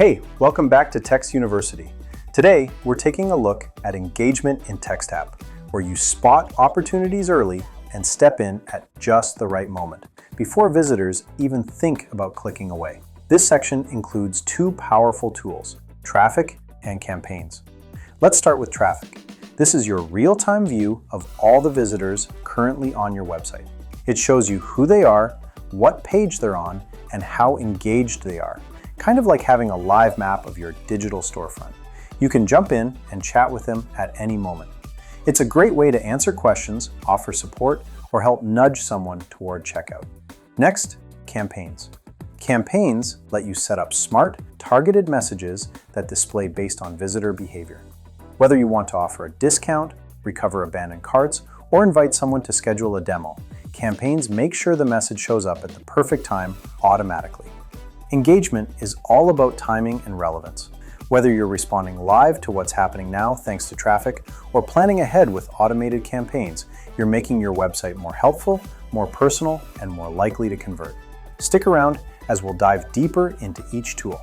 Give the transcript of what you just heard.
Hey, welcome back to Text University. Today, we're taking a look at engagement in Text App, where you spot opportunities early and step in at just the right moment, before visitors even think about clicking away. This section includes two powerful tools, traffic and campaigns. Let's start with traffic. This is your real-time view of all the visitors currently on your website. It shows you who they are, what page they're on, and how engaged they are, kind of like having a live map of your digital storefront. You can jump in and chat with them at any moment. It's a great way to answer questions, offer support, or help nudge someone toward checkout. Next, campaigns. Campaigns let you set up smart, targeted messages that display based on visitor behavior. Whether you want to offer a discount, recover abandoned carts, or invite someone to schedule a demo, campaigns make sure the message shows up at the perfect time automatically. Engagement is all about timing and relevance. Whether you're responding live to what's happening now thanks to traffic, or planning ahead with automated campaigns, you're making your website more helpful, more personal, and more likely to convert. Stick around as we'll dive deeper into each tool.